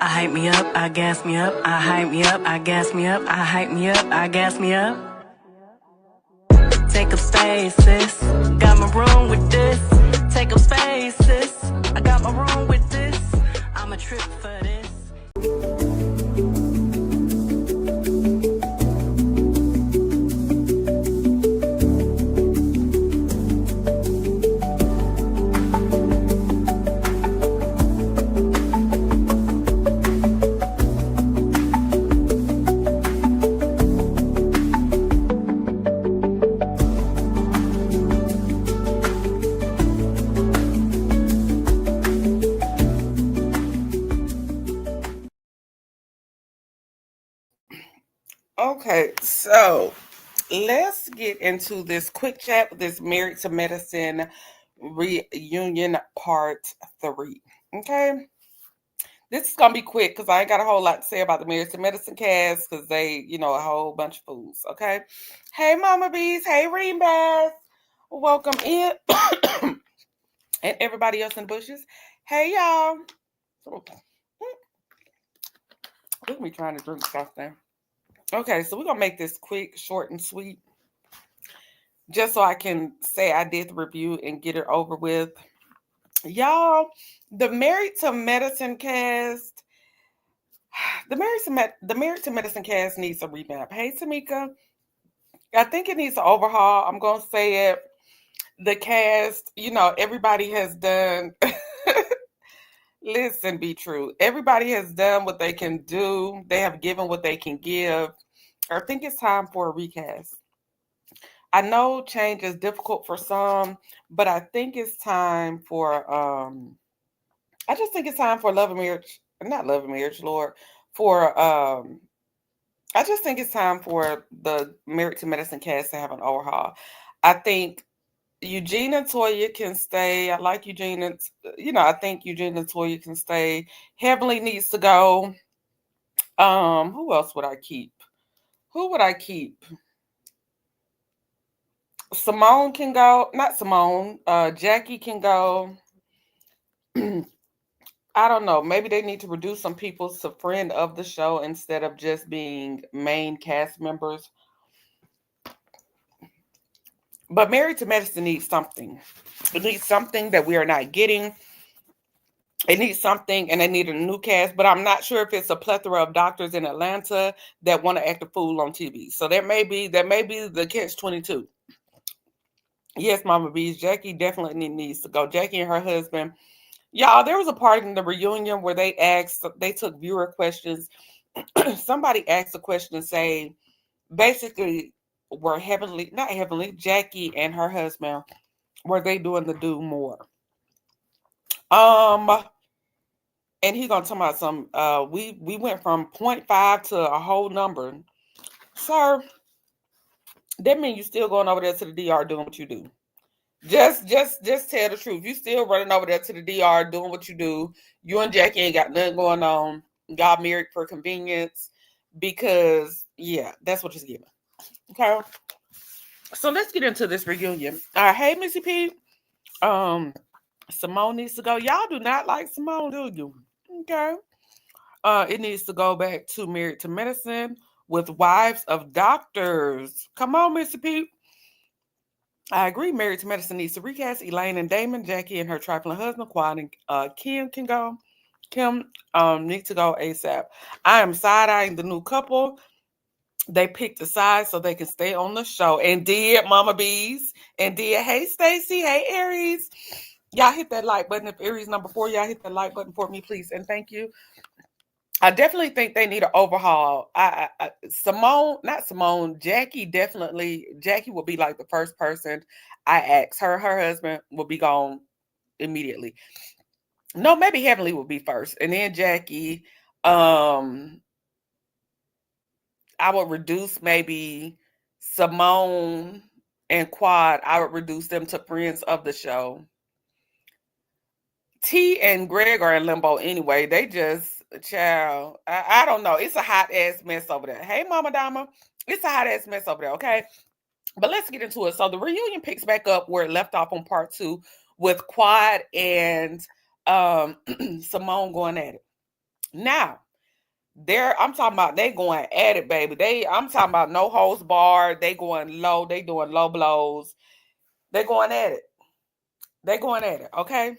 I hype me up, I gas me up, I hype me up, I gas me up, I hype me up, I gas me up. Take up space, sis. Got my room with this. Take up space, sis. I got my room with this. I'm a trip for this. Okay, so let's get into this quick chat with this Married to Medicine reunion part 3. Okay, this is gonna be quick because I ain't got a whole lot to say about the Married to Medicine cast because they, a whole bunch of fools. Okay, hey Mama Bees, hey Ream Bass, welcome in, and everybody else in the bushes. Hey y'all, look at me trying to drink something. Okay, so we're gonna make this quick, short, and sweet. Just so I can say I did the review and get it over with. Y'all, the Married to Medicine cast, the Married to Medicine cast needs a revamp. Hey, Tamika, I think it needs an overhaul. I'm going to say it. The cast, everybody has done, listen, be true. Everybody has done what they can do. They have given what they can give. I think it's time for a recast. I know change is difficult for some, but I think it's time for I just think it's time for love and marriage, not love and marriage, Lord, for I just think it's time for the Married to Medicine cast to have an overhaul. I think Eugene and Toya can stay. I like Eugene and I think Eugene and Toya can stay. Heavenly needs to go. Who else would I keep? Who would I keep? Simone can go, not Simone, Jackie can go. I don't know. Maybe they need to reduce some people to friend of the show instead of just being main cast members. But Married to Medicine needs something. It needs something that we are not getting. It needs something, and they need a new cast. But I'm not sure if it's a plethora of doctors in Atlanta that want to act a fool on TV. So that may be the catch-22. Yes, Mama Bees, Jackie definitely needs to go. Jackie and her husband. Y'all, there was a part in the reunion where they took viewer questions. Somebody asked a question and say, basically, were Jackie and her husband, were they doing the do more? And he's gonna talk about some. We went from 0.5 to a whole number, sir. That means you still going over there to the DR doing what you do. Just tell the truth. You still running over there to the DR doing what you do. You and Jackie ain't got nothing going on. Got married for convenience because, yeah, that's what you're giving. Okay. So let's get into this reunion. Hey, Missy P. Simone needs to go. Y'all do not like Simone, do you? Okay. It needs to go back to Married to Medicine with wives of doctors. Come on, Missy P. I agree. Married to Medicine needs to recast. Elaine and Damon, Jackie and her trifling husband, Quad and Kim can go. Kim need to go ASAP. I am side-eyeing the new couple. They picked a side so they can stay on the show. And did, Mama Bees. And did, hey, Stacy. Hey, Aries. Y'all hit that like button. If Aries number 4, y'all hit that like button for me, please. And thank you. I definitely think they need an overhaul. Jackie will be like the first person I ask. Her husband will be gone immediately. No, maybe Heavenly will be first. And then Jackie, I would reduce maybe Simone and Quad. I would reduce them to friends of the show. T and Greg are in limbo anyway. They just, child, I don't know. It's a hot ass mess over there. Hey, Mama Dama. It's a hot ass mess over there, okay? But let's get into it. So the reunion picks back up where it left off on part 2 with Quad and Simone going at it. Now, I'm talking about they going at it, baby. I'm talking about no holds barred. They going low. They doing low blows. They going at it. They going at it. Okay.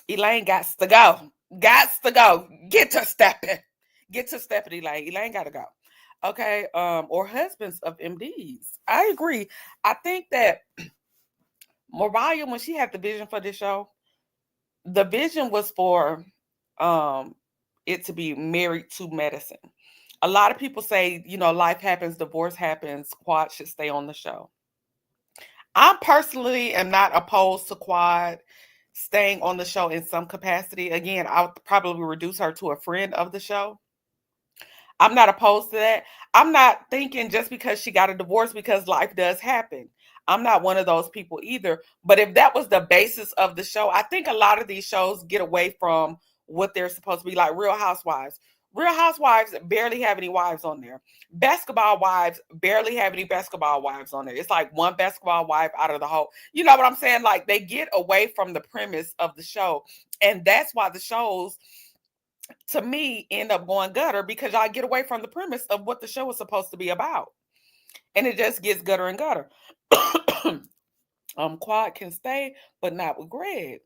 Elaine gots to go. Gots to go. Get to stepping. Get to stepping, Elaine. Elaine gotta go. Okay. Or husbands of MDs. I agree. I think that Mariah, when she had the vision for this show, the vision was for um it to be married to medicine. A lot of people say, life happens, divorce happens, Quad should stay on the show. I personally am not opposed to Quad staying on the show in some capacity. Again, I would probably reduce her to a friend of the show. I'm not opposed to that. I'm not thinking just because she got a divorce because life does happen. I'm not one of those people either. But if that was the basis of the show, I think a lot of these shows get away from what they're supposed to be, like Real Housewives. Real Housewives barely have any wives on there. Basketball Wives barely have any basketball wives on there. It's like one basketball wife out of the whole. You know what I'm saying? Like they get away from the premise of the show. And that's why the shows, to me, end up going gutter, because I get away from the premise of what the show is supposed to be about. And it just gets gutter and gutter. Quad can stay, but not with Greg.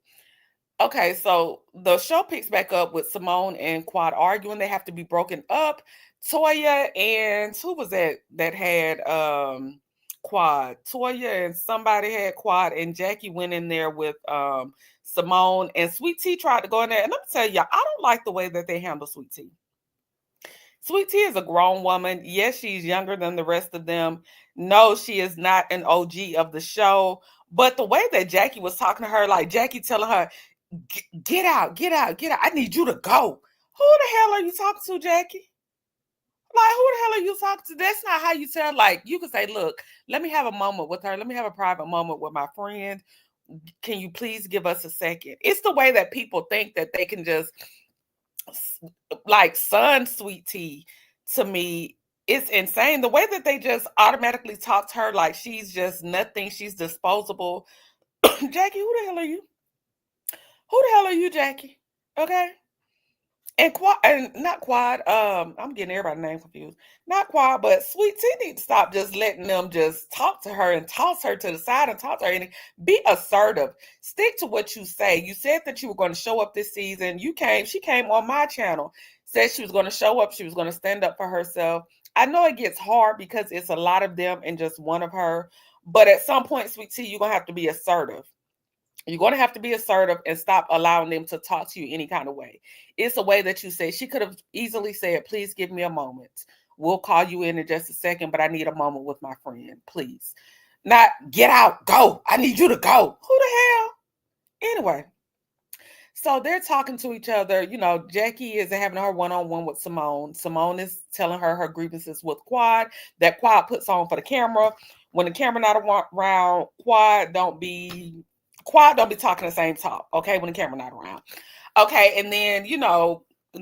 Okay, so the show picks back up with Simone and Quad arguing. They have to be broken up. Toya and who was that had Quad? Toya and somebody had Quad, and Jackie went in there with Simone, and Sweet Tea tried to go in there. And let me tell you, I don't like the way that they handle Sweet Tea. Sweet Tea is a grown woman. Yes, she's younger than the rest of them. No, she is not an OG of the show. But the way that Jackie was talking to her, like Jackie telling her, get out, get out, get out. I need you to go. Who the hell are you talking to, Jackie? Like, who the hell are you talking to? That's not how you tell. Like, you can say, look, let me have a moment with her. Let me have a private moment with my friend. Can you please give us a second? It's the way that people think that they can just, like, son Sweet Tea, to me, it's insane. The way that they just automatically talk to her like she's just nothing. She's disposable. Jackie, who the hell are you? Who the hell are you, Jackie? Okay. And Quad, and not Quad, I'm getting everybody's name confused. Not Quad, but Sweet Tea need to stop just letting them just talk to her and toss her to the side and talk to her and be assertive. Stick to what you say. You said that you were going to show up this season. She came on my channel, said she was going to show up, she was going to stand up for herself. I know it gets hard because it's a lot of them and just one of her, but at some point, Sweet Tea, you're going to have to be assertive. You're going to have to be assertive and stop allowing them to talk to you any kind of way. It's a way that you say. She could have easily said, please give me a moment. We'll call you in just a second, but I need a moment with my friend, please. Not get out, go. I need you to go. Who the hell? Anyway, so they're talking to each other. Jackie is having her one-on-one with Simone. Simone is telling her her grievances with Quad that Quad puts on for the camera. When the camera not around, Quad don't be talking the same talk, okay, when the camera not around. Okay, and then,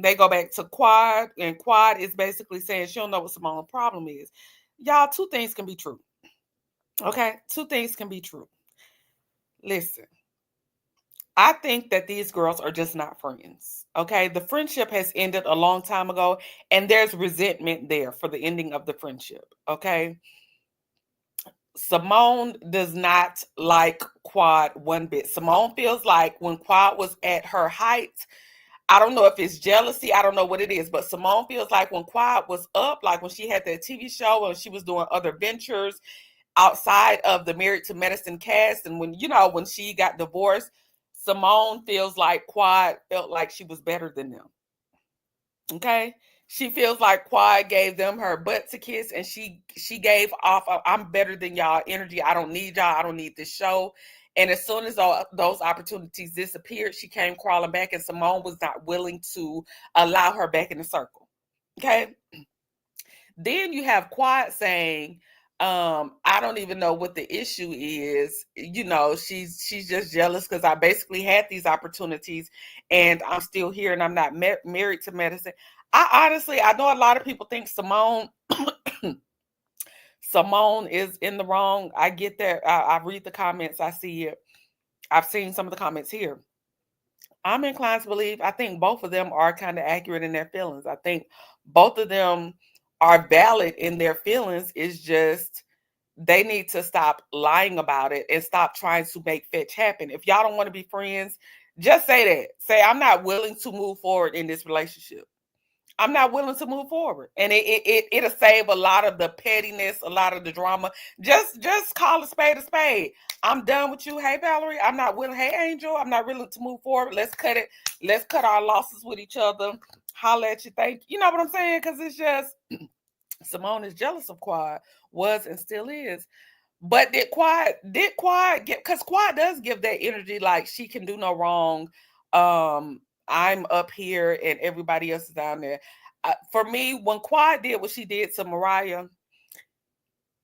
they go back to Quad, and Quad is basically saying she don't know what Simone's problem is. Y'all, two things can be true. Okay, two things can be true. Listen, I think that these girls are just not friends. Okay, the friendship has ended a long time ago, and there's resentment there for the ending of the friendship. Okay, Simone does not like Quad one bit. Simone feels like when Quad was at her height, I don't know if it's jealousy, I don't know what it is, but Simone feels like when Quad was up, like when she had that TV show and she was doing other ventures outside of the Married to Medicine cast, and when she got divorced, Simone feels like Quad felt like she was better than them. Okay, she feels like Quad gave them her butt to kiss, and she gave off I'm better than y'all energy. I don't need y'all. I don't need this show. And as soon as those opportunities disappeared, she came crawling back, and Simone was not willing to allow her back in the circle. Okay. Then you have Quad saying, I don't even know what the issue is. She's just jealous because I basically had these opportunities and I'm still here and I'm not married to medicine. I know a lot of people think Simone is in the wrong. I get that. I read the comments. I see it. I've seen some of the comments here. I'm inclined to believe, I think both of them are kind of accurate in their feelings. I think both of them are valid in their feelings. It's just they need to stop lying about it and stop trying to make fetch happen. If y'all don't want to be friends, just say that. Say, I'm not willing to move forward in this relationship. I'm not willing to move forward. And it'll save a lot of the pettiness, a lot of the drama. Just call a spade a spade. I'm done with you. Hey Valerie, I'm not willing. Hey Angel, I'm not willing to move forward. Let's cut it. Let's cut our losses with each other. Holla at you. Thank you. You know what I'm saying? Because it's just Simone is jealous of Quad, was and still is. But did Quad get, because Quad does give that energy like she can do no wrong. I'm up here and everybody else is down there. For me, when Quad did what she did to Mariah,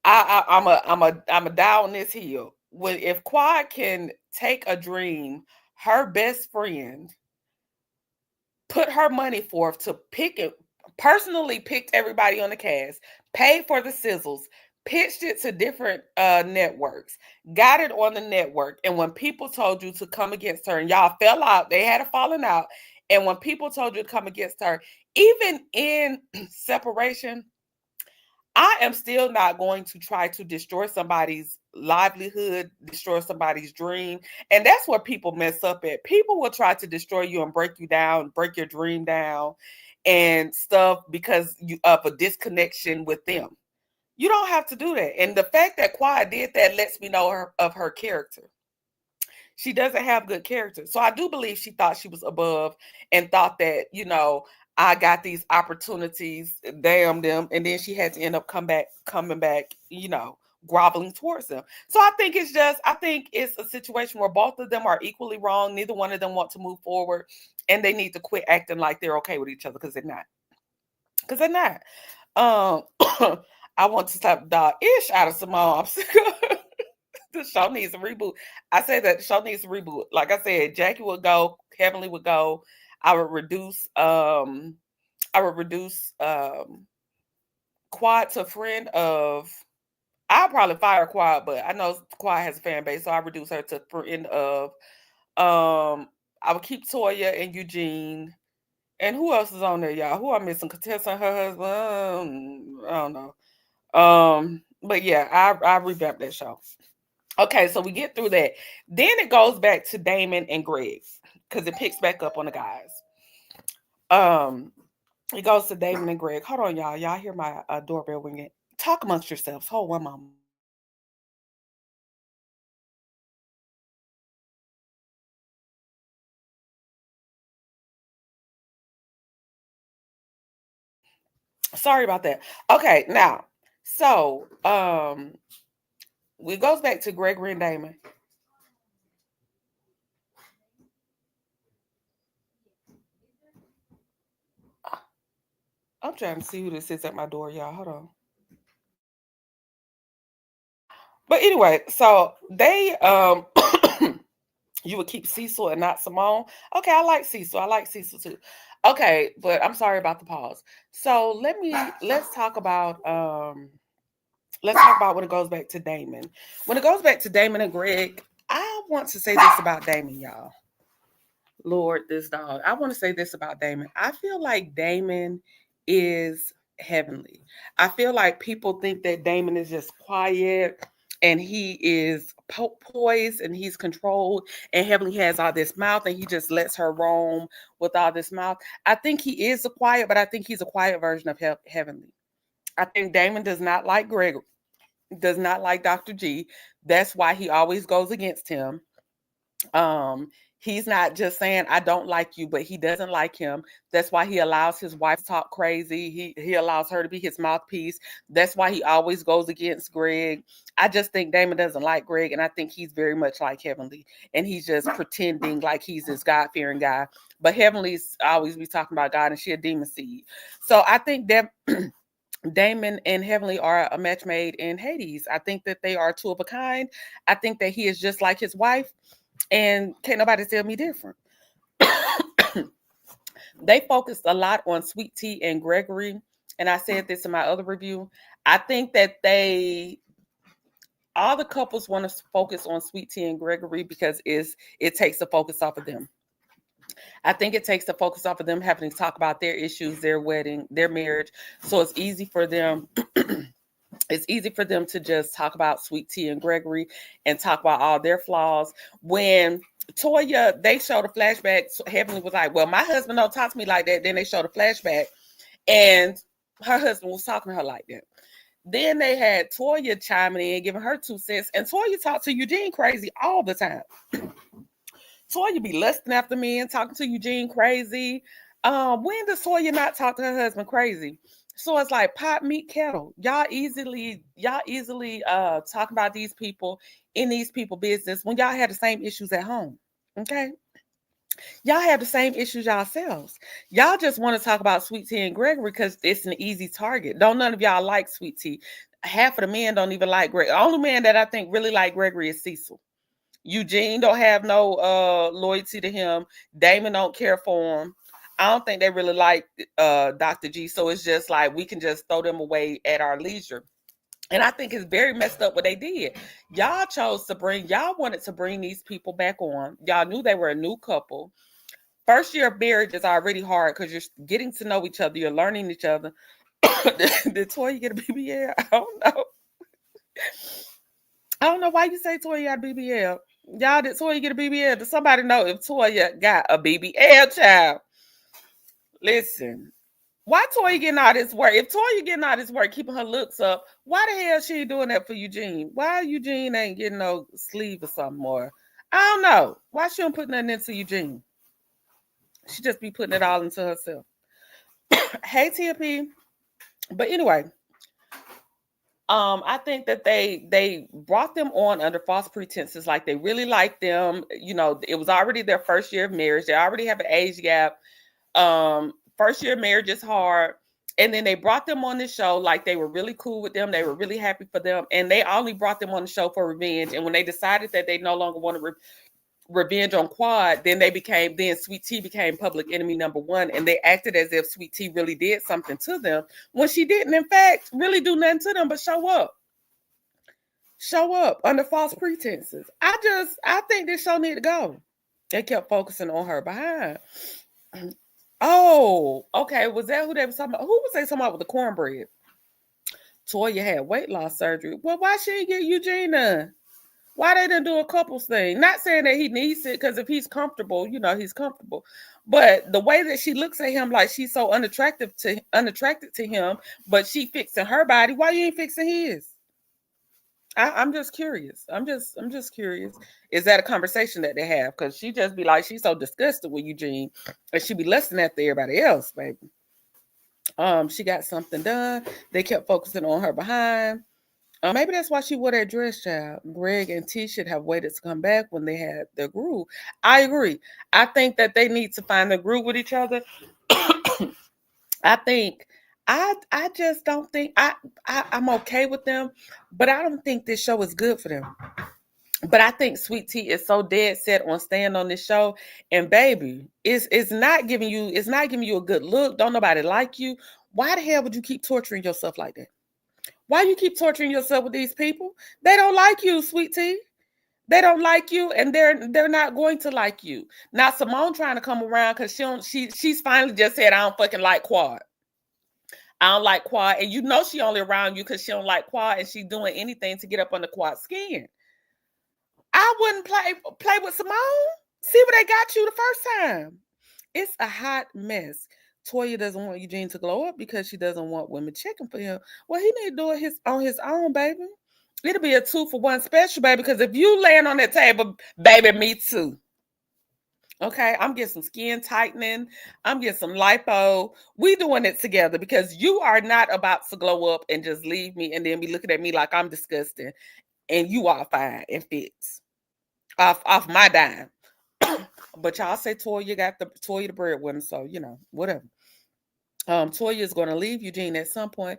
I'm a down this hill. When if Quad can take a dream, her best friend put her money forth to pick it, personally picked everybody on the cast, paid for the sizzles, pitched it to different networks, got it on the network. And when people told you to come against her, and y'all fell out, they had a falling out. And when people told you to come against her, even in separation, I am still not going to try to destroy somebody's livelihood, destroy somebody's dream. And that's where people mess up at. People will try to destroy you and break you down, break your dream down and stuff because you of a disconnection with them. You don't have to do that. And the fact that Quad did that lets me know of her character. She doesn't have good character. So I do believe she thought she was above and thought that, I got these opportunities, damn them. And then she had to end up coming back, groveling towards them. So I think it's a situation where both of them are equally wrong. Neither one of them want to move forward. And they need to quit acting like they're okay with each other because they're not. Because they're not. I want to stop the ish out of Simone. I'm sick of the show needs a reboot. I said that the show needs a reboot. Like I said, Jackie would go, Heavenly would go. I would reduce Quad to a friend of, I'll probably fire Quad, but I know Quad has a fan base, so I reduce her to a friend of I would keep Toya and Eugene. And who else is on there, y'all? Who I'm missing? Contessa and her husband. I don't know. But yeah, I revamped that show. Okay, so we get through that. Then it goes back to Damon and Greg because it picks back up on the guys. It goes to Damon and Greg. Hold on, y'all. Y'all hear my doorbell ringing? Talk amongst yourselves. Hold one moment. Sorry about that. Okay, now, so it goes back to Gregory and Damon. I'm trying to see who this is at my door, y'all. Hold on. But anyway, so they you would keep Cecil and not Simone. Okay, I like Cecil. I like Cecil too. Okay, but I'm sorry about the pause. So let's talk about when it goes back to Damon. When it goes back to Damon and Greg, I want to say this about Damon, y'all. Lord, this dog. I want to say this about Damon. I feel like Damon is heavenly. I feel like people think that Damon is just quiet and he is poised and he's controlled and Heavenly has all this mouth and he just lets her roam with all this mouth. I think he is a quiet, but I think he's a quiet version of Heavenly. I think Damon does not like Gregory, does not like Dr. G. That's why he always goes against him. He's not just saying I don't like you, but he doesn't like him. That's why he allows his wife to talk crazy. He allows her to be his mouthpiece. That's why he always goes against Greg. I just think Damon doesn't like Greg, and I think he's very much like Heavenly, and he's just pretending like he's this God-fearing guy. But Heavenly's always be talking about God, and she a demon seed. So I think that Damon and Heavenly are a match made in Hades. I think that they are two of a kind. I think that he is just like his wife. And can't nobody tell me different. They focused a lot on Sweet Tea and Gregory. And I said this in my other review. I think that all the couples want to focus on Sweet Tea and Gregory because it takes the focus off of them. I think it takes the focus off of them having to talk about their issues, their wedding, their marriage. So it's easy for them. It's easy for them to just talk about Sweet Tea and Gregory and talk about all their flaws. When Toya, they showed a flashback. Heavenly was like, "Well, my husband don't talk to me like that." Then they showed a flashback, and her husband was talking to her like that. Then they had Toya chiming in, giving her 2 cents, and Toya talked to Eugene crazy all the time. Toya be lusting after men, talking to Eugene crazy. When does Toya not talk to her husband crazy? So it's like pot meat kettle. Y'all easily talk about these people in these people business when y'all had the same issues at home. Okay. Y'all have the same issues yourselves. Y'all just want to talk about Sweet Tea and Gregory because it's an easy target. Don't none of y'all like Sweet Tea. Half of the men don't even like Gregory. The only man that I think really like Gregory is Cecil. Eugene don't have no loyalty to him. Damon don't care for him. I don't think they really like Dr. G. So it's just like we can just throw them away at our leisure. And I think it's very messed up what they did. Y'all wanted to bring these people back on. Y'all knew they were a new couple. First year of marriage is already hard because you're getting to know each other. You're learning each other. Did Toya get a BBL? I don't know. I don't know why you say Toya got a BBL. Y'all, did Toya get a BBL? Does somebody know if Toya got a BBL, child? Listen, why Toya getting all this work? If Toya getting all this work, keeping her looks up, why the hell she doing that for Eugene? Why Eugene ain't getting no sleeve or something more? I don't know. Why she don't put nothing into Eugene? She just be putting it all into herself. Hey TP. But anyway, I think that they brought them on under false pretenses, like they really liked them. You know, it was already their first year of marriage. They already have an age gap. First year of marriage is hard. And then they brought them on the show like they were really cool with them. They were really happy for them. And they only brought them on the show for revenge. And when they decided that they no longer wanted revenge on Quad, then Sweet Tea became public enemy number one. And they acted as if Sweet Tea really did something to them when she didn't, in fact, really do nothing to them but show up. Show up under false pretenses. I think this show need to go. They kept focusing on her behind. Oh, okay. Was that who they was talking about? Who was they talking about with the cornbread? Toya had weight loss surgery. Well, why she didn't get Eugene done? Why they didn't do a couples thing? Not saying that he needs it, because if he's comfortable, he's comfortable. But the way that she looks at him like she's so unattracted to him, but she fixing her body, why you ain't fixing his? I'm just curious. I'm just curious. Is that a conversation that they have? Because she just be like, she's so disgusted with Eugene, and she be listening after everybody else, baby. She got something done. They kept focusing on her behind. Maybe that's why she wore that dress, child. Greg and T should have waited to come back when they had their groove. I agree. I think that they need to find their groove with each other. I think I just don't think I'm okay with them, but I don't think this show is good for them. But I think Sweet Tea is so dead set on staying on this show, and baby, it's not giving you a good look. Don't nobody like you. Why the hell would you keep torturing yourself like that? Why you keep torturing yourself with these people? They don't like you, Sweet Tea. They don't like you, and they're not going to like you. Now Simone trying to come around because she's finally just said, I don't fucking like Quad. I don't like Quad, and she only around you because she don't like Quad, and she's doing anything to get up on the Quad skin. I wouldn't play with Simone. See what they got you the first time. It's a hot mess. Toya doesn't want Eugene to glow up because she doesn't want women checking for him. Well, he need to do it on his own, baby. It'll be a 2-for-1 special, baby, because if you laying on that table, baby, me too. Okay, I'm getting some skin tightening. I'm getting some lipo. We doing it together because you are not about to glow up and just leave me and then be looking at me like I'm disgusting and you are fine and fits off my dime. But y'all say Toya got the breadwinner, so whatever. Toya is going to leave Eugene at some point.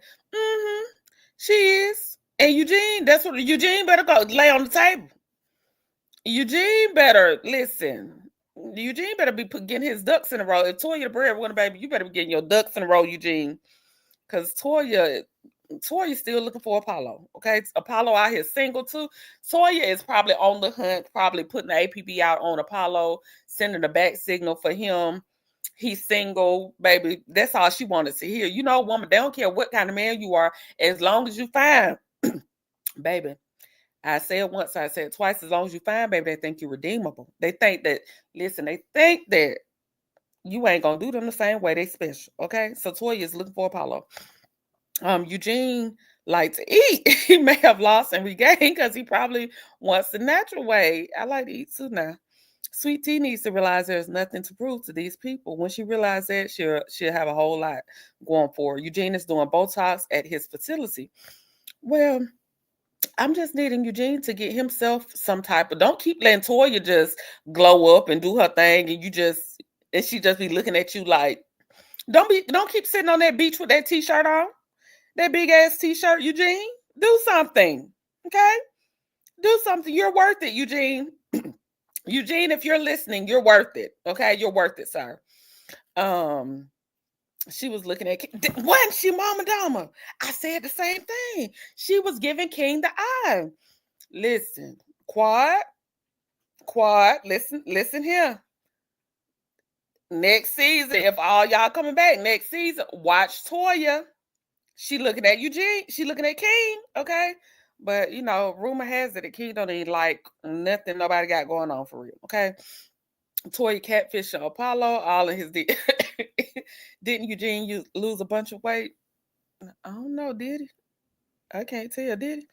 She is, and Eugene better go lay on the table. Eugene better listen. Eugene better be getting his ducks in a row. If Toya the breadwinner, baby, you better be getting your ducks in a row, Eugene, because Toya Toya's still looking for Apollo. Okay, Apollo out here single too. Toya is probably on the hunt, probably putting the APB out on Apollo, sending a back signal for him. He's single, baby. That's all she wanted to hear. You know, woman, they don't care what kind of man you are, as long as you find, baby. I said once, I said twice, as long as you find, baby, they think you're redeemable. They think that, listen, they think that you ain't gonna do them the same way. They special. Okay. So Toya is looking for Apollo. Eugene likes to eat. He may have lost and regained because he probably wants the natural way. I like to eat too now. Sweet Tea needs to realize there's nothing to prove to these people. When she realizes that, she'll have a whole lot going for her. Eugene is doing Botox at his facility. Well, I'm just needing Eugene to get himself some type of. Don't keep letting Toya just glow up and do her thing, and she just be looking at you like, don't keep sitting on that beach with that t-shirt on, that big ass t-shirt, Eugene. Do something, okay? Do something. You're worth it, Eugene. Eugene, if you're listening, you're worth it. Okay, you're worth it, sir. Um, she was looking at wasn't she Mama Dama? I said the same thing. She was giving King the eye. Listen, Quad, listen here. Next season, if all y'all coming back next season, watch Toya. She looking at Eugene. She looking at King. Okay. But you know, rumor has it that King don't even like nothing nobody got going on for real. Okay. Toya catfishing Apollo, all of his didn't Eugene lose a bunch of weight? I don't know, did he? I can't tell, did he?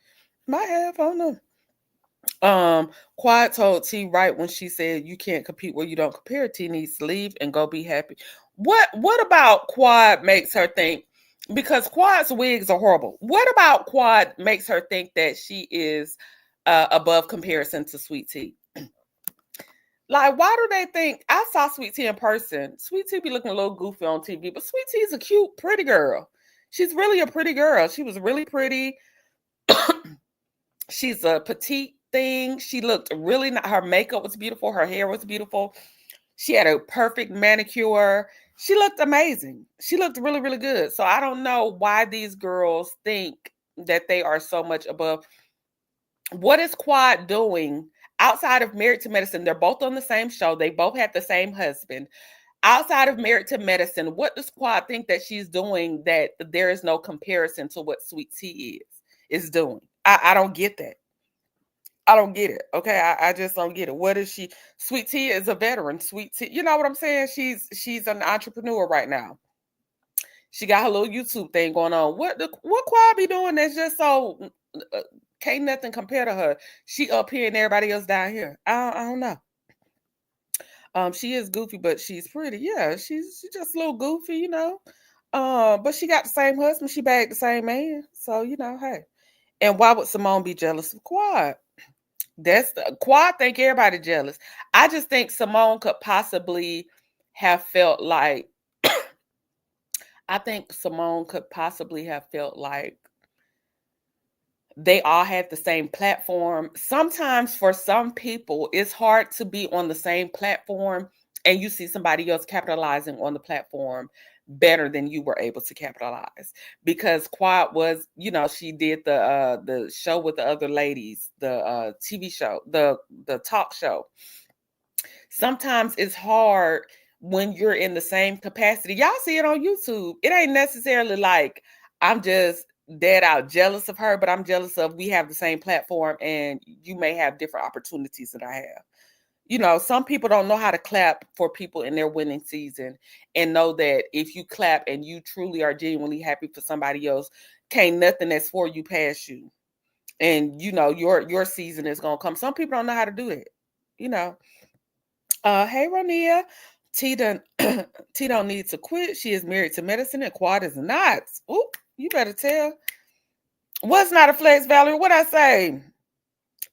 Might have, I don't know. Quad told T right when she said you can't compete where you don't compare. T needs to leave and go be happy. What about Quad makes her think, because Quad's wigs are horrible. What about Quad makes her think that she is above comparison to Sweet Tea? Like, why do they think? I saw Sweet Tea in person. Sweet Tea be looking a little goofy on TV, but Sweet Tea is a cute, pretty girl. She's really a pretty girl. She was really pretty. She's a petite thing. She looked really not, her makeup was beautiful. Her hair was beautiful. She had a perfect manicure. She looked amazing. She looked really, really good. So I don't know why these girls think that they are so much above. What is Quad doing outside of Married to Medicine? They're both on the same show. They both have the same husband. Outside of Married to Medicine, what does Quad think that she's doing that there is no comparison to what Sweet Tea is doing? I don't get that. I don't get it. Okay, I just don't get it. What is she? Sweet Tea is a veteran. Sweet Tea, you know what I'm saying? She's an entrepreneur right now. She got her little YouTube thing going on. What Quad be doing that's just so can't nothing compare to her. She up here and everybody else down here. I don't know. She is goofy, but she's pretty. Yeah, she's just a little goofy, you know. But she got the same husband. She bagged the same man. So you know, hey. And why would Simone be jealous of Quad? That's the Quad think everybody jealous. I just think Simone could possibly have felt like I think Simone could possibly have felt like they all had the same platform. Sometimes for some people, it's hard to be on the same platform and you see somebody else capitalizing on the platform better than you were able to capitalize. Because Quad was, you know, she did the show with the other ladies, the TV show, the talk show. Sometimes it's hard when you're in the same capacity. Y'all see it on YouTube. It ain't necessarily like I'm just dead out jealous of her, but I'm jealous of we have the same platform and you may have different opportunities that I have. You know, some people don't know how to clap for people in their winning season and know that if you clap and you truly are genuinely happy for somebody else, can't nothing that's for you pass you. And you know, your season is gonna come. Some people don't know how to do it, you know. Hey Ronia. T done T don't need to quit. She is married to medicine and Quad is not. Ooh, you better tell. What's not a flex, Valerie? What I say?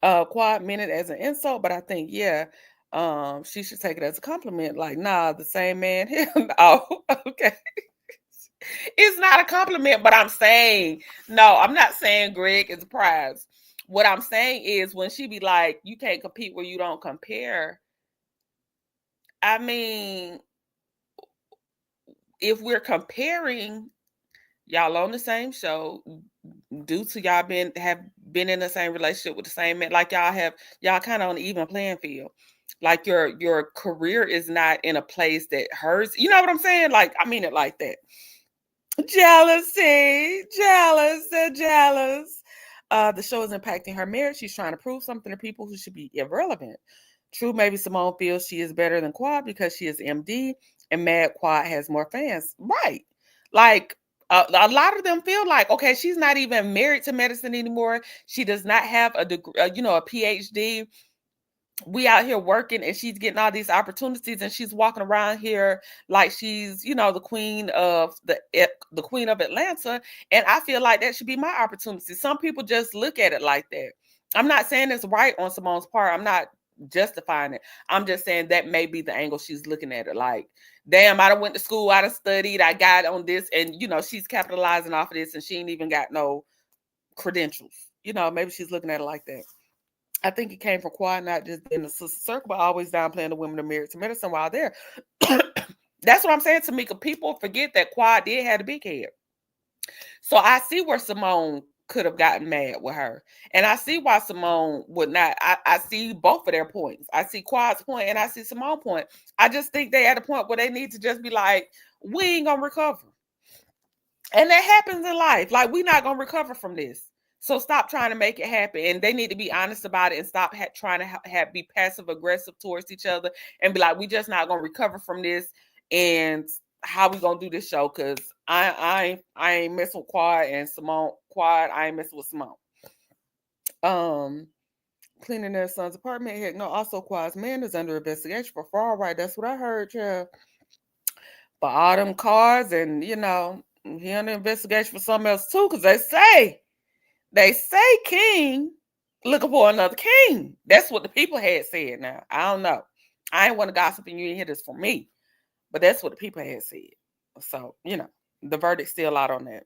Quad meant it as an insult, but I think yeah, she should take it as a compliment. Like, nah, the same man. Oh, okay. It's not a compliment, but I'm saying no. I'm not saying Greg is a prize. What I'm saying is when she be like, you can't compete where you don't compare. I mean, if we're comparing, y'all on the same show, due to y'all have been in the same relationship with the same man, like y'all kind of on the even playing field. Like your career is not in a place that hurts. You know what I'm saying? Like, I mean it like that. Jealousy, jealous, they're jealous. The show is impacting her marriage. She's trying to prove something to people who should be irrelevant. True, maybe Simone feels she is better than Quad because she is MD and Mad Quad has more fans. Right. Like a lot of them feel like, okay, she's not even married to medicine anymore. She does not have a degree, a PhD. We out here working and she's getting all these opportunities and she's walking around here like she's the queen of the queen of Atlanta, and I feel like that should be my opportunity. Some people just look at it like that. I'm not saying it's right on Simone's part. I'm not justifying it. I'm just saying that may be the angle she's looking at it. Like, damn, I done went to school, I done studied, I got on this, and she's capitalizing off of this and she ain't even got no credentials. Maybe she's looking at it like that. I think it came from Quad not just being a circle, but always downplaying the women of married to medicine while there. That's what I'm saying, Tamika. People forget that Quad did have a big head. So I see where Simone could have gotten mad with her. And I see why Simone would not. I see both of their points. I see Quad's point and I see Simone's point. I just think they at a point where they need to just be like, we ain't going to recover. And that happens in life. Like, we're not going to recover from this. So stop trying to make it happen. And they need to be honest about it and stop trying to be passive aggressive towards each other and be like, we just not going to recover from this. And how we going to do this show? Because I ain't messing with Quad and Simone. Quad, I ain't messing with Simone. Cleaning their son's apartment. Heck no, also Quad's man is under investigation for fraud. Right, that's what I heard, yeah. For all them cars and, he under investigation for something else too, because they say King looking for another king. That's what the people had said. Now, I don't know. I ain't want to gossip and you didn't hear this from me. But that's what the people had said. So, the verdict's still out on that.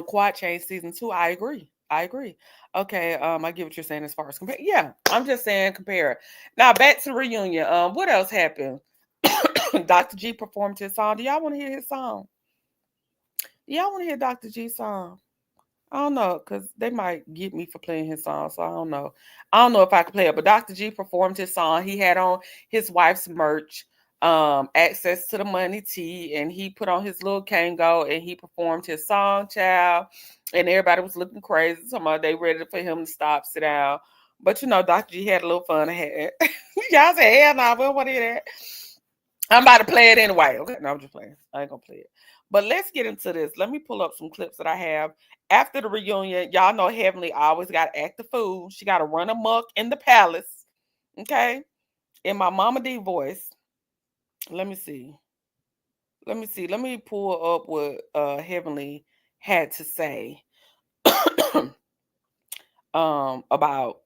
Quad Change season 2, I agree. Okay, I get what you're saying as far as compare. Yeah, I'm just saying compare. Now back to the reunion. What else happened? Dr. G performed his song. Do y'all want to hear his song? Y'all want to hear Dr. G's song? I don't know, because they might get me for playing his song, so I don't know. I don't know if I can play it, but Dr. G performed his song. He had on his wife's merch, Access to the Money T, and he put on his little Kango, and he performed his song, child, and everybody was looking crazy. Somebody, they ready for him to stop, sit down. But, Dr. G had a little fun ahead. Y'all say, hell no, we don't want to hear that. I'm about to play it anyway. Okay, no, I'm just playing. I ain't gonna play it. But let's get into this. Let me pull up some clips that I have after the reunion. Y'all know Heavenly always got to act the fool. She got to run amok in the palace. Okay, in my Mama D voice. Let me see. Let me pull up what Heavenly had to say about.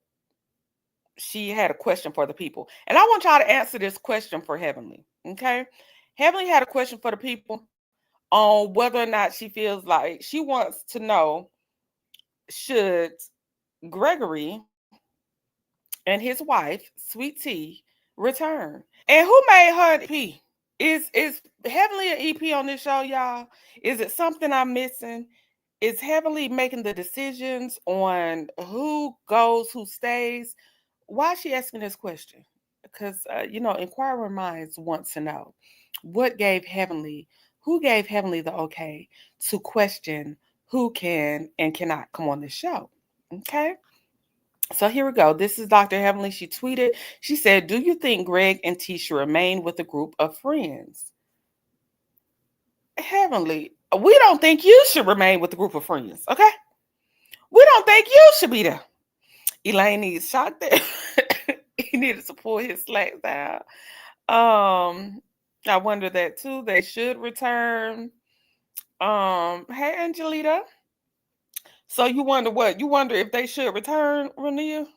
She had a question for the people, and I want y'all to answer this question for Heavenly. Okay, Heavenly had a question for the people on whether or not she feels like she wants to know, should Gregory and his wife, Sweet Tea, return? And who made her an EP? Is Heavenly an EP on this show, y'all? Is it something I'm missing? Is Heavenly making the decisions on who goes, who stays? Why is she asking this question? Because inquiring minds want to know who gave Heavenly the okay to question who can and cannot come on this show. Okay. So here we go. This is Dr. Heavenly. She tweeted, she said, do you think Greg and T should remain with a group of friends? Heavenly, we don't think you should remain with a group of friends. Okay. We don't think you should be there. Elaine needs shot there. He needed to pull his slacks down. I wonder that too. They should return. Hey Angelita. So you wonder what? You wonder if they should return, Rania?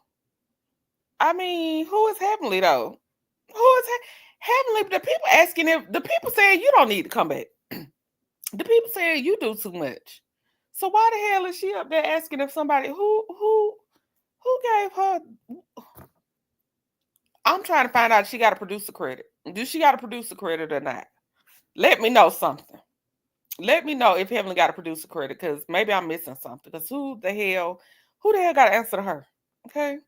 I mean, who is Heavenly though? Who is Heavenly? The people asking if the people saying you don't need to come back. The people saying you do too much. So why the hell is she up there asking if somebody who gave her? I'm trying to find out if she got a producer credit. Do she got a producer credit or not? Let me know something. Let me know if Heavenly got a producer credit, because maybe I'm missing something. Because who the hell got to answer to her? Okay,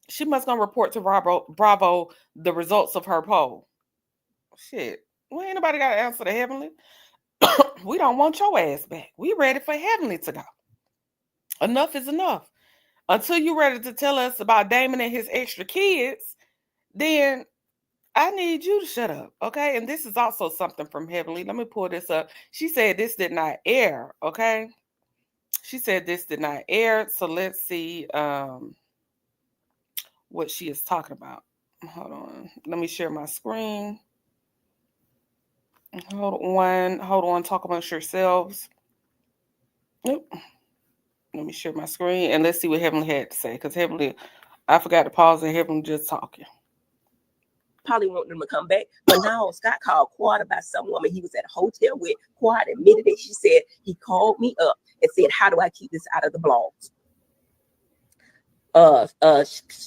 she must gonna report to Bravo the results of her poll. Shit, we ain't nobody got to answer to Heavenly. We don't want your ass back. We ready for Heavenly to go. Enough is enough. Until you ready to tell us about Damon and his extra kids, then I need you to shut up, okay? And this is also something from Heavenly. Let me pull this up. She said this did not air, okay? She said this did not air. So let's see what she is talking about. Hold on. Let me share my screen. Hold on. Talk amongst yourselves. Nope. Let me share my screen and let's see what Heavenly had to say. Because Heavenly, I forgot to pause and Heavenly just talking. Probably want them to come back. But now Scott called Quad about some woman he was at a hotel with. Quad admitted it. She said, he called me up and said, how do I keep this out of the blogs?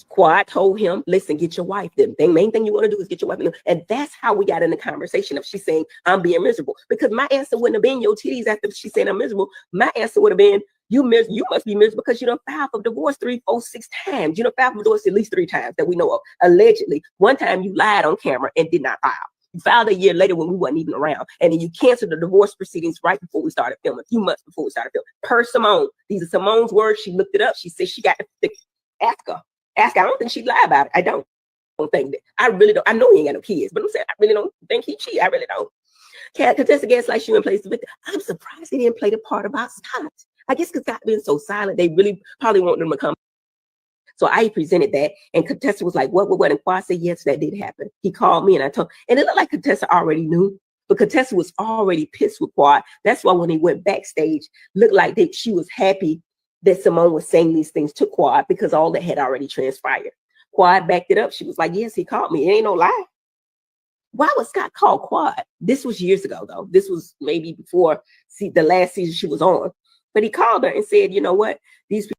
Quad told him, listen, get your wife. The main thing you want to do is get your wife. And that's how we got in the conversation of she saying, I'm being miserable. Because my answer wouldn't have been your titties after she said I'm miserable. My answer would have been, you must be miserable because you done filed for divorce 3, 4, 6 times. You done filed for divorce at least 3 times that we know of. Allegedly. One time you lied on camera and did not file. You filed a year later when we wasn't even around. And then you canceled the divorce proceedings right before we started filming, a few months before we started filming. Per Simone. These are Simone's words. She looked it up. She said she got the ask her. I don't think she'd lie about it. I don't think that. I really don't. I know he ain't got no kids, but I'm saying I really don't think he cheat. I really don't. Can't contest against like she and plays the victim. I'm surprised he didn't play the part about Scott. I guess because Scott been so silent, they really probably want them to come. So I presented that, and Contessa was like, what? And Quad said, yes, that did happen. He called me, and I told, and it looked like Contessa already knew, but Contessa was already pissed with Quad. That's why when he went backstage, looked like she was happy that Simone was saying these things to Quad because all that had already transpired. Quad backed it up. She was like, yes, he called me. It ain't no lie. Why was Scott called Quad? This was years ago, though. This was maybe before the last season she was on. But he called her and said, you know what? These people.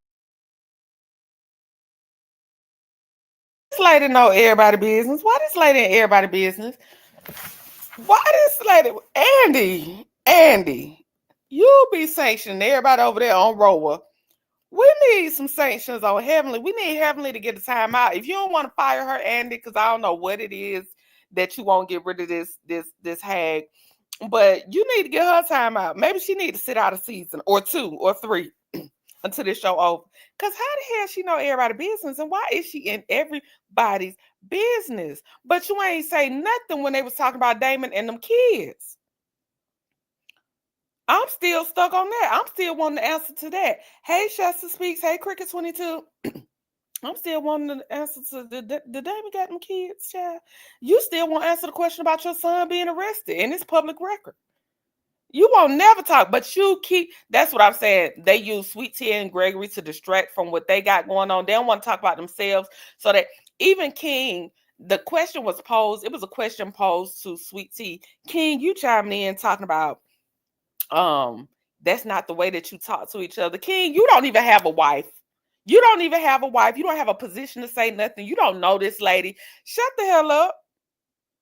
This lady know everybody business. Why this lady in everybody business? Why this lady? Andy, you be sanctioning everybody over there on Rover. We need some sanctions on Heavenly. We need Heavenly to get a time out. If you don't want to fire her, Andy, because I don't know what it is that you won't get rid of this hag, but you need to get her time out. Maybe she need to sit out a season or 2 or 3 until this show over. Because how the hell she know everybody's business, and why is she in everybody's business? But you ain't say nothing when they was talking about Damon and them kids. I'm still stuck on that. I'm still wanting the answer to that. Hey, Shasta Speaks. Hey, Cricket 22. I'm still wanting the answer to the Damon got them kids, child. You still want to answer the question about your son being arrested, and it's public record. You won't never talk, but you keep. That's what I'm saying. They use Sweet Tea and Gregory to distract from what they got going on. They don't want to talk about themselves. So that even King, the question was posed. It was a question posed to Sweet Tea. King, you chimed in talking about, that's not the way that you talk to each other. King, you don't even have a wife. You don't even have a wife. You don't have a position to say nothing. You don't know this lady. Shut the hell up.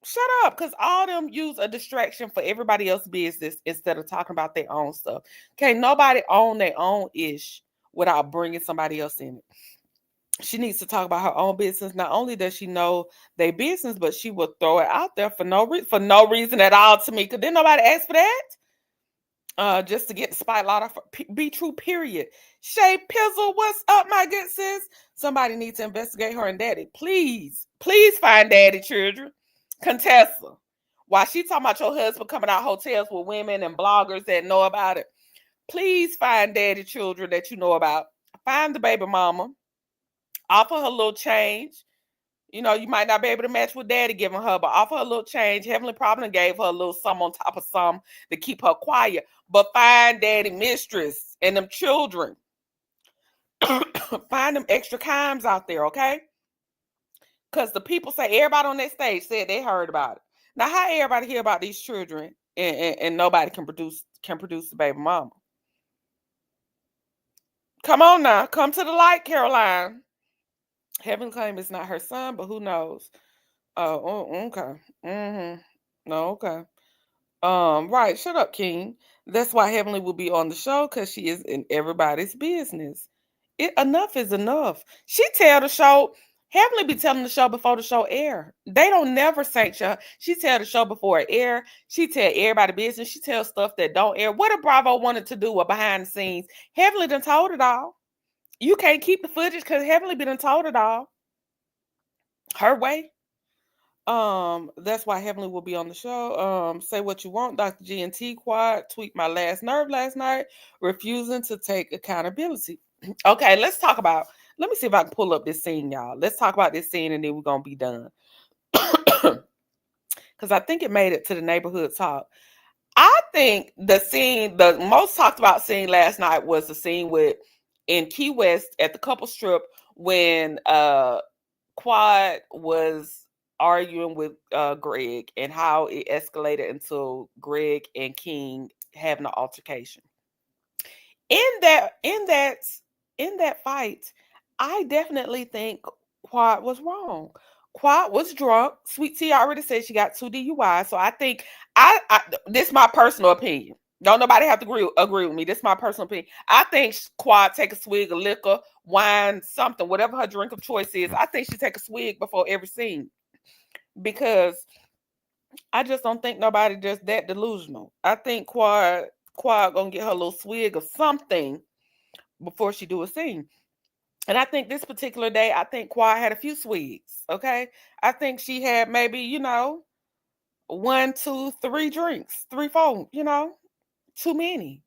Shut up, because all them use a distraction for everybody else's business instead of talking about their own stuff. Okay, nobody own their own ish without bringing somebody else in it. She needs to talk about her own business. Not only does she know their business, but she will throw it out there for no reason at all to me. Because didn't nobody ask for that? Just to get the spotlight off. Be true, period. Shay Pizzle, what's up, my good sis? Somebody needs to investigate her and daddy. Please find daddy, children. Contessa, while she talking about your husband coming out hotels with women and bloggers that know about it, please find daddy children that you know about. Find the baby mama. Offer her a little change. You know, you might not be able to match what daddy giving her, but offer her a little change. Heavenly probably gave her a little sum on top of some to keep her quiet. But find daddy mistress and them children. Find them extra crimes out there, okay? Because the people say, everybody on that stage said they heard about it. Now, how everybody hear about these children and nobody can produce the baby mama? Come on now. Come to the light, Caroline. Heaven claim it's not her son, but who knows? Oh, okay. Mm-hmm. No, okay. Right. Shut up, King. That's why Heavenly will be on the show because she is in everybody's business. Enough is enough. She tell the show. Heavenly be telling the show before the show air. They don't never sanction her. She tell the show before it air. She tell everybody business. She tell stuff that don't air. What if Bravo wanted to do behind the scenes? Heavenly done told it all. You can't keep the footage because Heavenly be done told it all. Her way. That's why Heavenly will be on the show. Say what you want, Dr. G and T Quad. Tweet my last nerve last night, refusing to take accountability. Okay, let's talk about. Let me see if I can pull up this scene, y'all. Let's talk about this scene and then we're gonna be done. Because I think it made it to the neighborhood talk. I think the most talked about scene last night was the scene in Key West at the couple strip when Quad was arguing with Greg and how it escalated into Greg and King having an altercation. In that fight, I definitely think Quad was wrong. Quad was drunk. Sweet Tea already said she got 2 DUIs. So I think this is my personal opinion. Don't nobody have to agree with me. This is my personal opinion. I think Quad take a swig of liquor, wine, something, whatever her drink of choice is. I think she take a swig before every scene because I just don't think nobody just that delusional. I think Quad gonna get her little swig of something before she do a scene. And I think this particular day, I think Quad had a few swigs. Okay, I think she had maybe 1, 2, 3 drinks, 3, 4. Too many.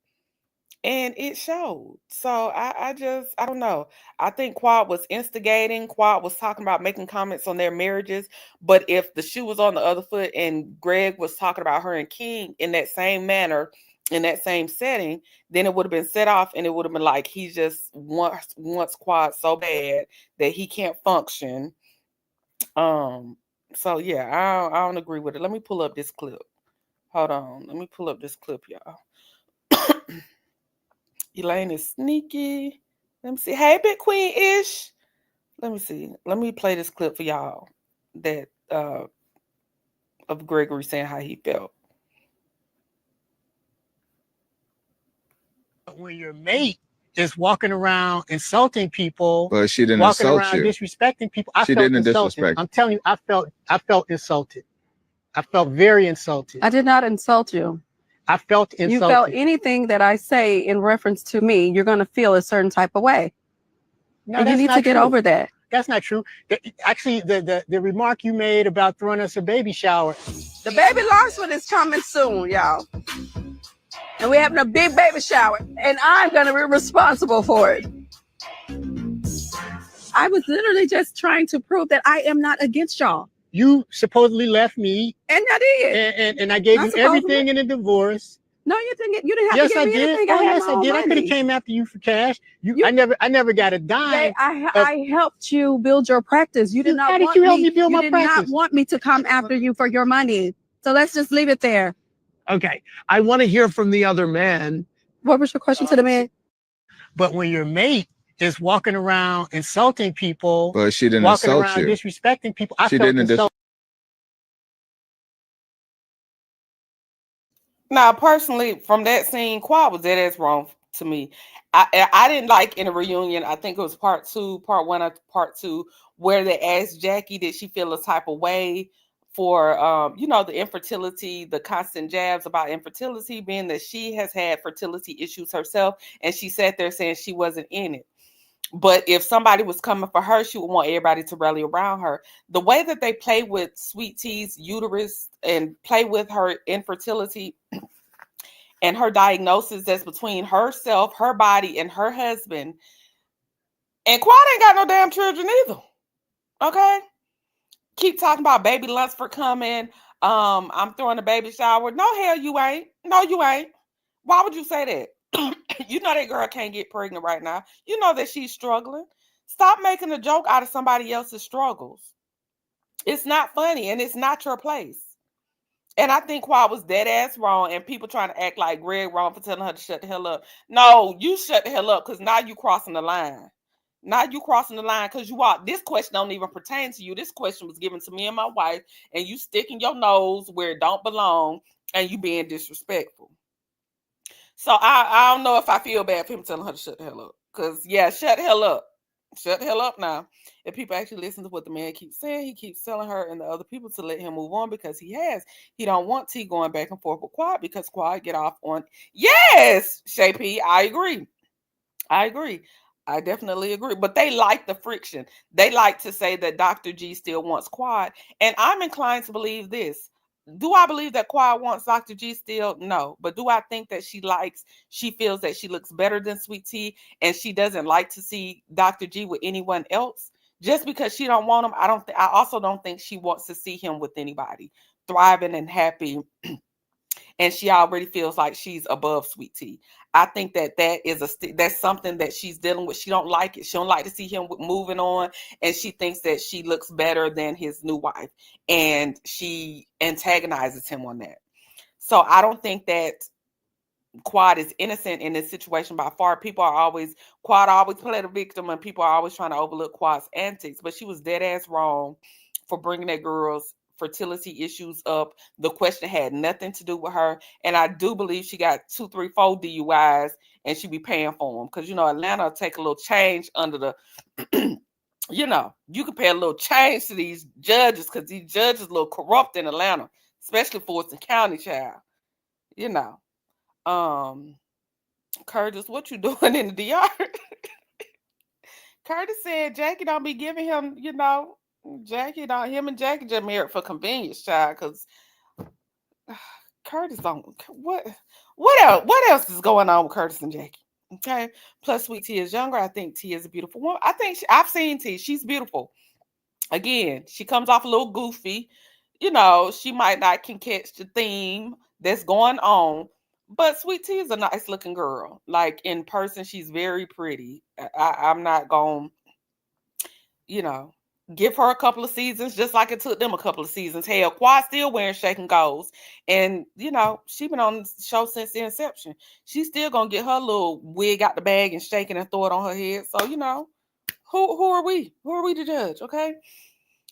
And it showed. So I don't know. I think Quad was instigating. Quad was talking about making comments on their marriages. But if the shoe was on the other foot and Greg was talking about her and King in that same manner, in that same setting, then it would have been set off and it would have been like he just wants Quad so bad that he can't function. So yeah, I don't agree with it. Let me pull up this clip. Hold on. Let me pull up this clip, y'all. Elaine is sneaky. Let me see. Hey, Big Queen-ish. Let me see. Let me play this clip for y'all that of Gregory saying how he felt. When your mate is walking around insulting people, but she didn't walking insult around you. disrespecting people, She felt didn't insulted. disrespect. I'm telling you, I felt insulted. I felt very insulted. I did not insult you. I felt insulted. You felt anything that I say in reference to me, you're going to feel a certain type of way. No, and you need to get over that. That's not true. Actually, the remark you made about throwing us a baby shower. The baby Larson is coming soon, y'all. And we're having a big baby shower. And I'm going to be responsible for it. I was literally just trying to prove that I am not against y'all. You supposedly left me. And I did. And I gave you everything in a divorce. No, you didn't. You didn't have to give me anything. Yes, I did. I could have came after you for cash. I never got a dime. I helped you build your practice. You did not want me. You did not want me to come after you for your money. So let's just leave it there. Okay. I want to hear from the other man. What was your question to the man? But when your mate is walking around insulting people, but she didn't insult you. Disrespecting people, she didn't insult. Now, personally, from that scene, Quad was dead ass wrong to me. I didn't like in a reunion. I think it was part 1 or part 2, where they asked Jackie, did she feel a type of way for the infertility, the constant jabs about infertility, being that she has had fertility issues herself, and she sat there saying she wasn't in it. But if somebody was coming for her, she would want everybody to rally around her. The way that they play with Sweet Tea's uterus and play with her infertility and her diagnosis that's between herself, her body, and her husband. And Quad ain't got no damn children either. Okay? Keep talking about baby Lunsford coming. I'm throwing a baby shower. No, hell you ain't. No, you ain't. Why would you say that? You know that girl can't get pregnant right now. You know that she's struggling. Stop making a joke out of somebody else's struggles. It's not funny and it's not your place. And I think Quad was dead ass wrong and people trying to act like Greg wrong for telling her to shut the hell up. No, you shut the hell up because now you crossing the line. Now you crossing the line because you are. This question don't even pertain to you. This question was given to me and my wife, and you sticking your nose where it don't belong, and you being disrespectful. So I don't know if I feel bad for him telling her to shut the hell up. Because, yeah, shut the hell up. Shut the hell up now. If people actually listen to what the man keeps saying, he keeps telling her and the other people to let him move on because he don't want T going back and forth with Quad because Quad get off on. Yes, Shay P, I agree. I definitely agree. But they like the friction. They like to say that Dr. G still wants Quad. And I'm inclined to believe this. Do I believe that Quad wants Dr. G still? No. But do I think that she feels that she looks better than Sweet Tea and she doesn't like to see Dr. G with anyone else? Just because she don't want him, I also don't think she wants to see him with anybody thriving and happy. And she already feels like she's above Sweet Tea. I think that that's something that she's dealing with. She don't like it. She don't like to see him moving on, and she thinks that she looks better than his new wife, and she antagonizes him on that. So I don't think that Quad is innocent in this situation by far. Quad always play the victim, and people are always trying to overlook Quad's antics, but she was dead ass wrong for bringing that girl's fertility issues up. The question had nothing to do with her, and I do believe she got 2, 3, 4 DUIs, and she be paying for them because Atlanta take a little change under the. You can pay a little change to these judges because these judges a little corrupt in Atlanta, especially Fulton County, child. Curtis, what you doing in the DR? Curtis said Jackie don't be giving him, him and Jackie just married for convenience, child, because Curtis don't, what else is going on with Curtis and Jackie? Okay. Plus Sweet Tea is younger. I think T is a beautiful woman. I think I've seen T. She's beautiful. Again, she comes off a little goofy. She might not can catch the theme that's going on, but Sweet Tea is a nice looking girl. Like in person, she's very pretty. I'm not going to, give her a couple of seasons, just like it took them a couple of seasons. Hell, Quad still wearing shaking goals. And, she been on the show since the inception. She's still going to get her little wig out the bag and shake it and throw it on her head. So, who are we? Who are we to judge? Okay.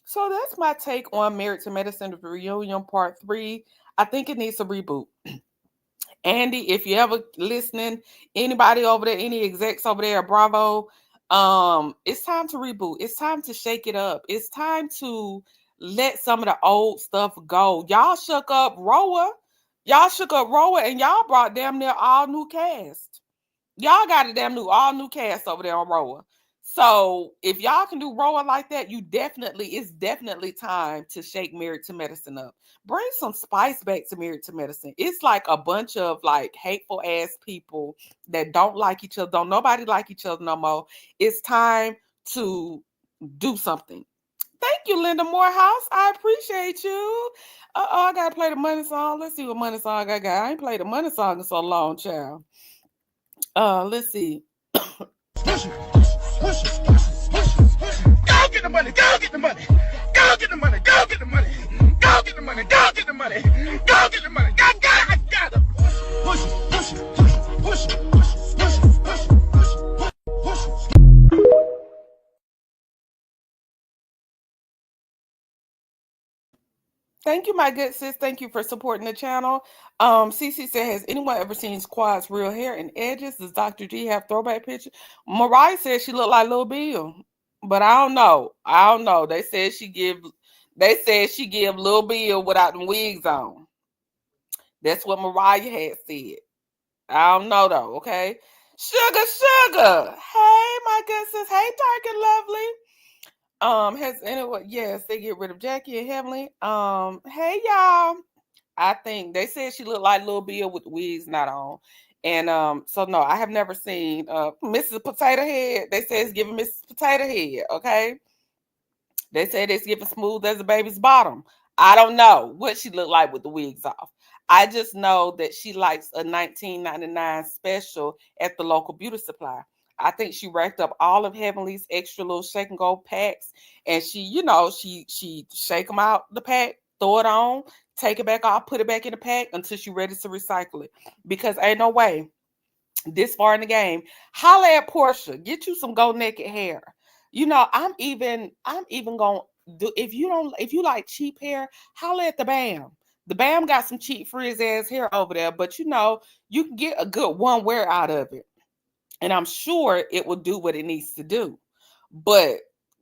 So that's my take on Married to Medicine Reunion Part 3. I think it needs a reboot. Andy, if you ever listening, anybody over there, any execs over there at Bravo, it's time to reboot. It's time to shake it up. It's time to let some of the old stuff go. Y'all shook up Roa. And y'all brought damn near all new cast. Y'all got a damn all new cast over there on Roa. So if y'all can do Roa like that, it's definitely time to shake Married to Medicine up. Bring some spice back to Married to Medicine. It's like a bunch of like hateful ass people that don't like each other. Don't nobody like each other no more. It's time to do something. Thank you, Linda Morehouse. I appreciate you. I gotta play the money song. Let's see what money song I got. I ain't played the money song in so long, child. Let's see. Go get the money, go get the money, go get the money, go get the money, go get the money, go get the money, go get the money, I got it. Push it, push it, push it, push it, push it, push it, push it, push it, push it. Thank you, my good sis. Thank you for supporting the channel. CC said, has anyone ever seen Quad's real hair and edges? Does Dr. G have throwback pictures? Mariah said she looked like Lil Bill, but I don't know. They said she give Lil Bill without the wigs on. That's what Mariah had said. I don't know though. Okay, sugar. Hey, my good sis. Hey, dark and lovely. Has anyone? Yes, they get rid of Jackie and Heavenly. Hey y'all. I think they said she looked like Lil Bill with the wigs not on. And so no, I have never seen Mrs. Potato Head. They say it's giving Mrs. Potato Head, okay? They said it's giving smooth as a baby's bottom. I don't know what she looked like with the wigs off. I just know that she likes a $19.99 special at the local beauty supply. I think she racked up all of Heavenly's extra little shake and go packs, and she shake them out the pack, throw it on, take it back off, put it back in the pack until she's ready to recycle it. Because ain't no way this far in the game, holla at Portia. Get you some go naked hair. You know, I'm even gonna do, if you like cheap hair, holla at the Bam. The Bam got some cheap frizz ass hair over there, but you know, you can get a good one wear out of it. And I'm sure it will do what it needs to do. But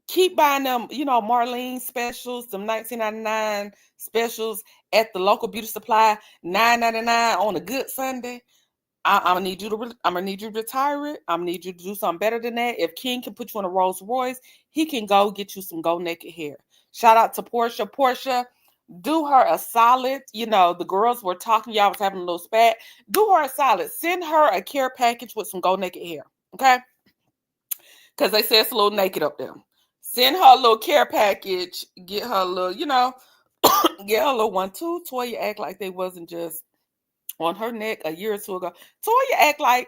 keep buying them, you know, Marlene specials, some 19.99 specials at the local beauty supply, $9.99 on a good Sunday. I'm gonna need you to retire it. I'm gonna need you to do something better than that. If King can put you on a Rolls Royce, he can go get you some go naked hair. Shout out to Portia. Portia, do her a solid. You know, the girls were talking, y'all was having a little spat. Do her a solid. Send her a care package with some go naked hair. Okay? Because they say it's a little naked up there. Send her a little care package. Get her a little, you know, get her a little one too. Toya act like they wasn't just on her neck a year or two ago. Toya act like,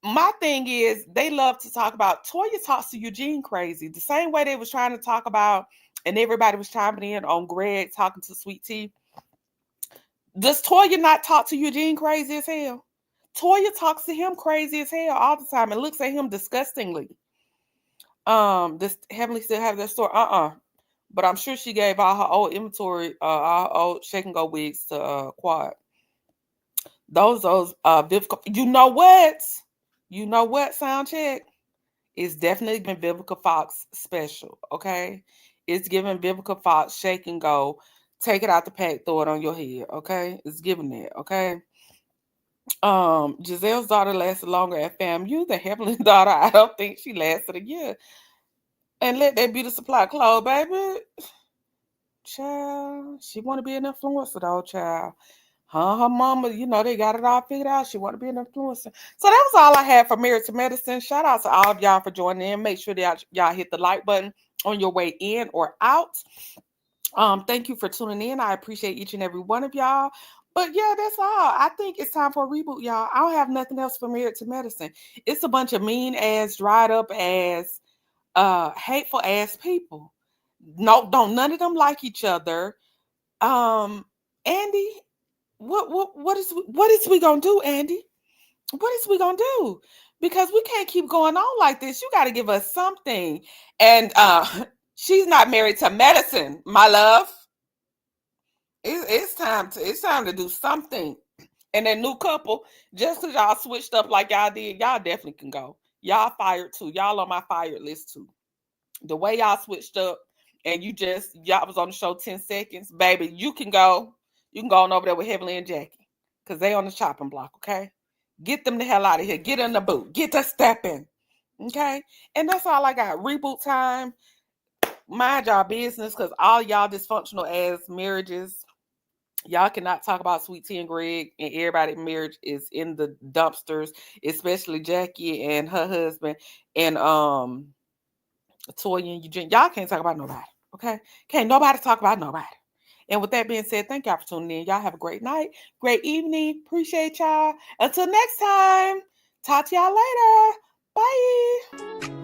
my thing is, they love to talk about, Toya talks to Eugene crazy. The same way they was trying to talk about, and everybody was chiming in on Greg talking to Sweet Tea. Does Toya not talk to Eugene crazy as hell? Toya talks to him crazy as hell all the time and looks at him disgustingly. Does Heavenly still have that store? But I'm sure she gave all her old inventory, all her old shake and go wigs to Quad. Those Vivica, you know what, sound check? It's definitely been Vivica Fox special, okay? It's giving Vivica Fox shake and go, take it out the pack, throw it on your head, okay? It's giving that, okay? Giselle's daughter lasted longer at FAMU than Heavenly's daughter. I don't think she lasted a year. And let that beauty supply clothes, baby. Child, she want to be an influencer though, child. Her mama, you know, they got it all figured out. She want to be an influencer. So that was all I had for Married to Medicine. Shout out to all of y'all for joining in. Make sure that y'all hit the like button on your way in or out. Thank you for tuning in. I appreciate each and every one of y'all. But yeah, that's all. I think it's time for a reboot, y'all. I don't have nothing else for Married to Medicine. It's a bunch of mean ass, dried up ass, hateful ass people. No, don't none of them like each other. Andy, what is we gonna do, Andy? What is we gonna do? Because we can't keep going on like this. You got to give us something. And she's not married to medicine, my love. It's time to do something. And that new couple, just because y'all switched up like y'all did, y'all definitely can go. Y'all fired too. Y'all on my fired list too. The way y'all switched up, and y'all was on the show 10 seconds, baby. You can go on over there with Heavenly and Jackie, because they on the chopping block, okay? Get them the hell out of here. Get in the boot. Get to stepping, okay? And that's all I got. Reboot time. Mind y'all business, because all y'all dysfunctional ass marriages, y'all cannot talk about Sweet Tea and Greg, and everybody's marriage is in the dumpsters, especially Jackie and her husband, and Toya and Eugene. Y'all can't talk about nobody, okay? Can't nobody talk about nobody. And with that being said, thank y'all for tuning in. Y'all have a great night, great evening. Appreciate y'all. Until next time, talk to y'all later. Bye.